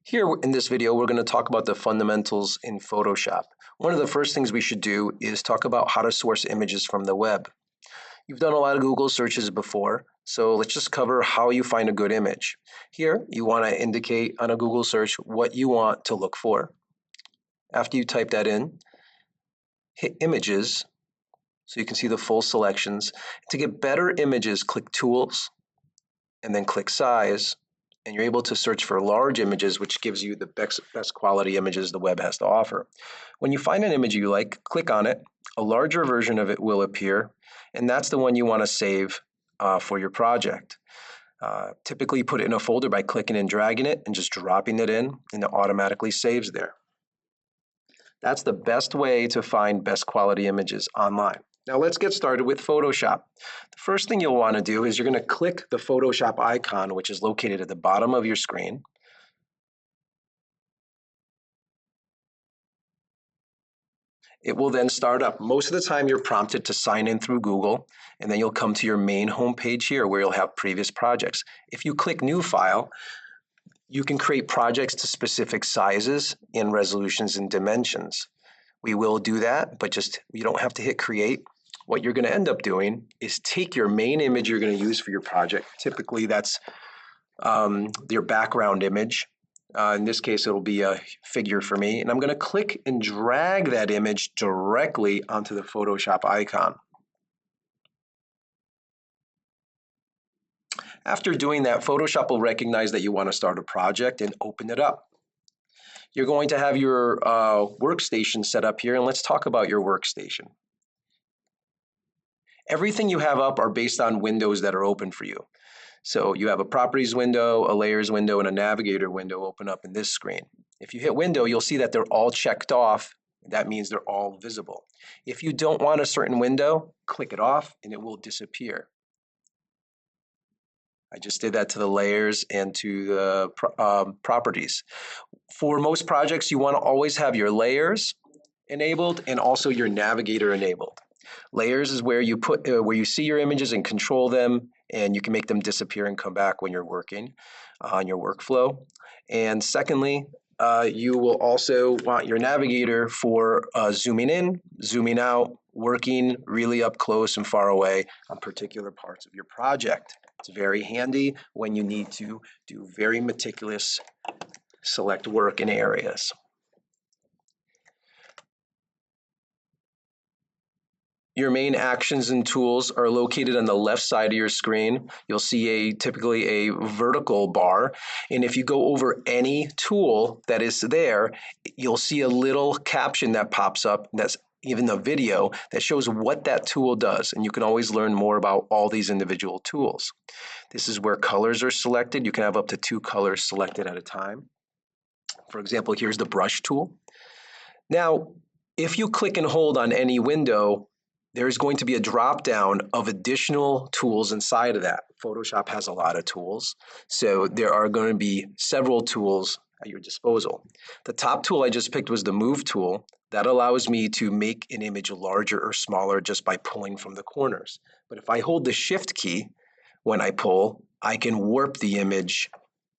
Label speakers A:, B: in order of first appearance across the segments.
A: Here in this video, we're going to talk about the fundamentals in Photoshop. One of the first things we should do is talk about how to source images from the web. You've done a lot of Google searches before, so let's just cover how you find a good image. Here, you want to indicate on a Google search what you want to look for. After you type that in, hit Images, so you can see the full selections. To get better images, click Tools, and then click Size, and you're able to search for large images, which gives you the best quality images the web has to offer. When you find an image you like, click on it. A larger version of it will appear, and that's the one you want to save for your project. Typically, put it in a folder by clicking and dragging it and just dropping it in, and it automatically saves there. That's the best way to find best quality images online. Now let's get started with Photoshop. The first thing you'll want to do is you're going to click the Photoshop icon, which is located at the bottom of your screen. It will then start up. Most of the time you're prompted to sign in through Google, and then you'll come to your main home page here where you'll have previous projects. If you click New File, you can create projects to specific sizes and resolutions and dimensions. We will do that, but you don't have to hit Create. What you're going to end up doing is take your main image you're going to use for your project. Typically, that's your background image. In this case, it'll be a figure for me. And I'm going to click and drag that image directly onto the Photoshop icon. After doing that, Photoshop will recognize that you want to start a project and open it up. You're going to have your workstation set up here, and let's talk about your workstation. Everything you have up are based on windows that are open for you. So you have a properties window, a layers window, and a navigator window open up in this screen. If you hit window, you'll see that they're all checked off. That means they're all visible. If you don't want a certain window, click it off and it will disappear. I just did that to the layers and to the properties. For most projects, you want to always have your layers enabled and also your navigator enabled. Layers is where you put where you see your images and control them, and you can make them disappear and come back when you're working on your workflow. And secondly, you will also want your navigator for zooming in, zooming out, working really up close and far away on particular parts of your project. It's very handy when you need to do very meticulous select work in areas. Your main actions and tools are located on the left side of your screen. You'll see typically a vertical bar, and if you go over any tool that is there, you'll see a little caption that pops up, that's even the video, that shows what that tool does, and you can always learn more about all these individual tools. This is where colors are selected. You can have up to 2 colors selected at a time. For example, here's the brush tool. Now, if you click and hold on any window, there's going to be a drop down of additional tools inside of that. Photoshop has a lot of tools, so there are going to be several tools at your disposal. The top tool I just picked was the Move tool. That allows me to make an image larger or smaller just by pulling from the corners. But if I hold the Shift key when I pull, I can warp the image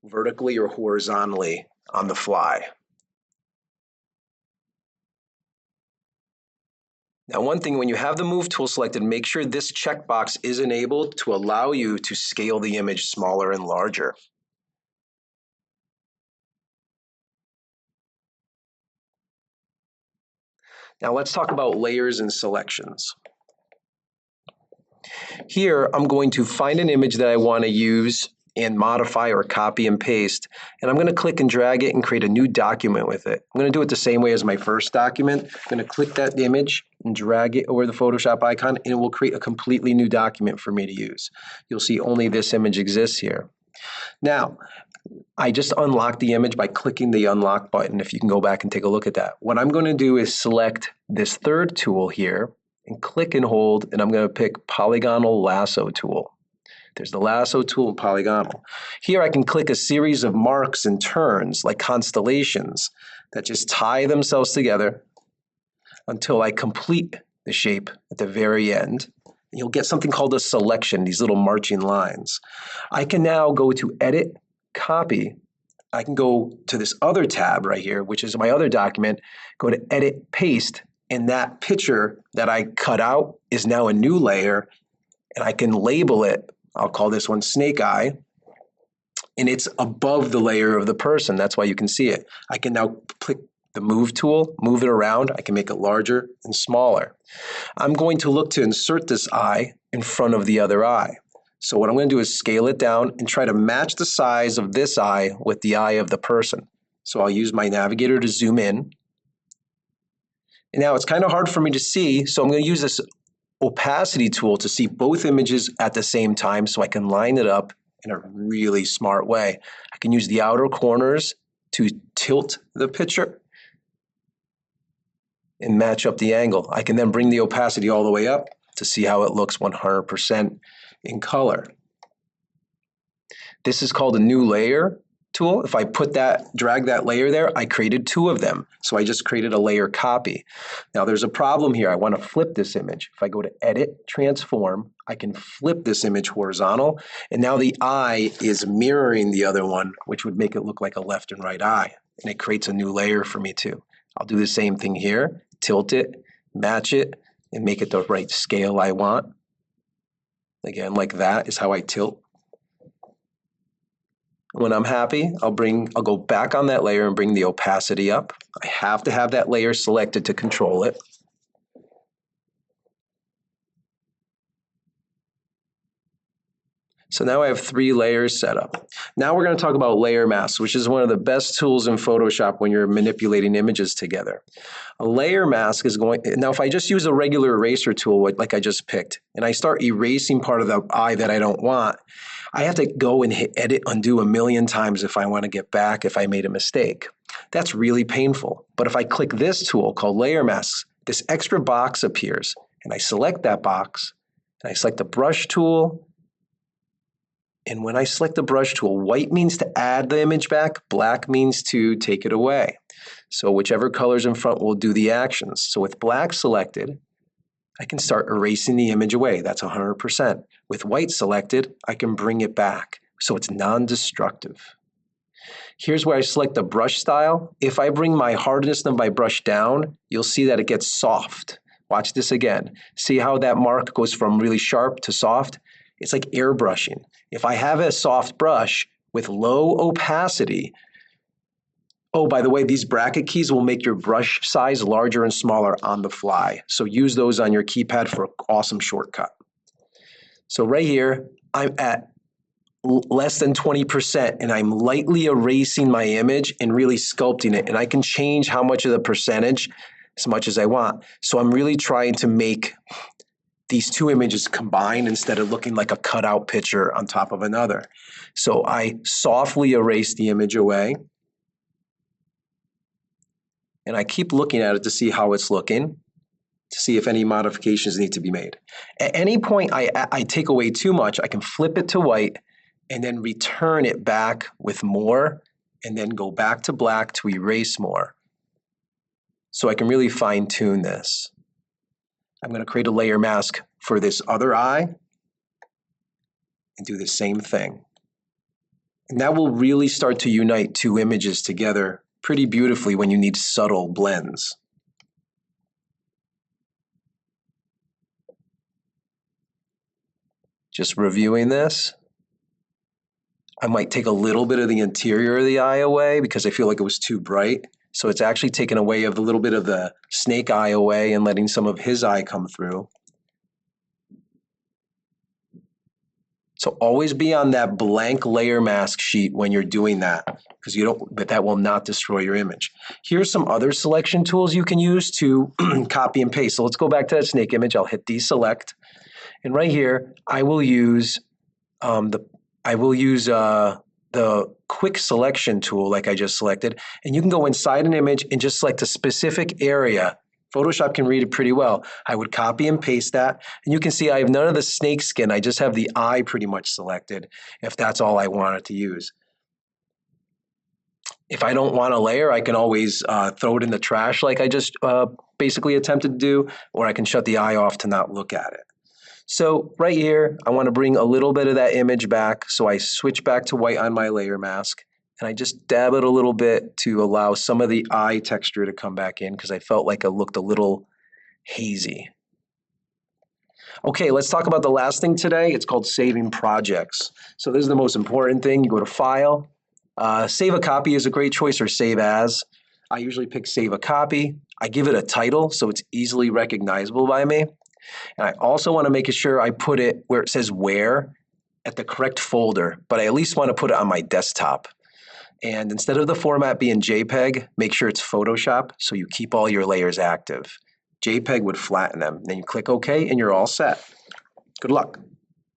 A: vertically or horizontally on the fly. Now, one thing, when you have the Move tool selected, make sure this checkbox is enabled to allow you to scale the image smaller and larger. Now, let's talk about layers and selections. Here, I'm going to find an image that I want to use and modify or copy and paste, and I'm going to click and drag it and create a new document with it. I'm going to do it the same way as my first document. I'm going to click that image and drag it over the Photoshop icon, and it will create a completely new document for me to use. You'll see only this image exists here. Now, I just unlocked the image by clicking the unlock button, if you can go back and take a look at that. What I'm going to do is select this third tool here and click and hold, and I'm going to pick Polygonal Lasso tool. There's the lasso tool and polygonal. Here I can click a series of marks and turns, like constellations, that just tie themselves together until I complete the shape at the very end. You'll get something called a selection, these little marching lines. I can now go to Edit, Copy, I can go to this other tab right here, which is my other document, go to Edit, Paste, and that picture that I cut out is now a new layer, and I can label it. I'll call this one Snake Eye, and it's above the layer of the person. That's why you can see it. I can now click the Move tool, move it around. I can make it larger and smaller. I'm going to look to insert this eye in front of the other eye. So what I'm going to do is scale it down and try to match the size of this eye with the eye of the person. So I'll use my navigator to zoom in. And now it's kind of hard for me to see, so I'm going to use this opacity tool to see both images at the same time so I can line it up in a really smart way. I can use the outer corners to tilt the picture and match up the angle. I can then bring the opacity all the way up to see how it looks 100% in color. This is called a new layer tool. If I drag that layer there, I created two of them. So I just created a layer copy. Now there's a problem here. I want to flip this image. If I go to Edit, Transform, I can flip this image horizontal. And now the eye is mirroring the other one, which would make it look like a left and right eye. And it creates a new layer for me too. I'll do the same thing here, tilt it, match it, and make it the right scale I want. Again, like that is how I tilt. When I'm happy, I'll go back on that layer and bring the opacity up. I have to have that layer selected to control it. So now I have 3 layers set up. Now we're going to talk about layer masks, which is one of the best tools in Photoshop when you're manipulating images together. A layer mask is now if I just use a regular eraser tool like I just picked, and I start erasing part of the eye that I don't want, I have to go and hit Edit, Undo a million times if I want to get back if I made a mistake. That's really painful. But if I click this tool called Layer Masks, this extra box appears, and I select that box, and I select the brush tool, and when I select the brush tool, white means to add the image back, black means to take it away. So whichever color's in front will do the actions. So with black selected, I can start erasing the image away. That's 100%. With white selected, I can bring it back. So it's non-destructive. Here's where I select the brush style. If I bring my hardness of my brush down, you'll see that it gets soft. Watch this again. See how that mark goes from really sharp to soft? It's like airbrushing. If I have a soft brush with low opacity, oh, by the way, these bracket keys will make your brush size larger and smaller on the fly. So use those on your keypad for an awesome shortcut. So right here, I'm at less than 20%, and I'm lightly erasing my image and really sculpting it. And I can change how much of the percentage as much as I want. So I'm really trying to make these two images combine instead of looking like a cutout picture on top of another. So I softly erase the image away. And I keep looking at it to see how it's looking, to see if any modifications need to be made. At any point I take away too much, I can flip it to white and then return it back with more, and then go back to black to erase more. So I can really fine tune this. I'm going to create a layer mask for this other eye and do the same thing. And that will really start to unite two images together pretty beautifully when you need subtle blends. Just reviewing this, I might take a little bit of the interior of the eye away because I feel like it was too bright. So it's actually taken away of a little bit of the snake eye away and letting some of his eye come through. So always be on that blank layer mask sheet when you're doing that, because but that will not destroy your image. Here's some other selection tools you can use to copy and paste. So let's go back to that snake image. I'll hit deselect, and right here I will use the quick selection tool like I just selected, and you can go inside an image and just select a specific area. Photoshop can read it pretty well. I would copy and paste that, and you can see I have none of the snake skin. I just have the eye pretty much selected if that's all I wanted to use. If I don't want a layer, I can always throw it in the trash like I just basically attempted to do, or I can shut the eye off to not look at it. So right here, I want to bring a little bit of that image back, so I switch back to white on my layer mask, And I just dab it a little bit to allow some of the eye texture to come back in because I felt like it looked a little hazy. Okay, let's talk about the last thing today. It's called saving projects. So this is the most important thing. You go to File, Save a Copy is a great choice, or Save As. I usually pick Save a Copy. I give it a title so it's easily recognizable by me. And I also want to make sure I put it where it says Where at the correct folder, but I at least want to put it on my desktop. And instead of the format being JPEG, make sure it's Photoshop so you keep all your layers active. JPEG would flatten them. Then you click OK and you're all set. Good luck.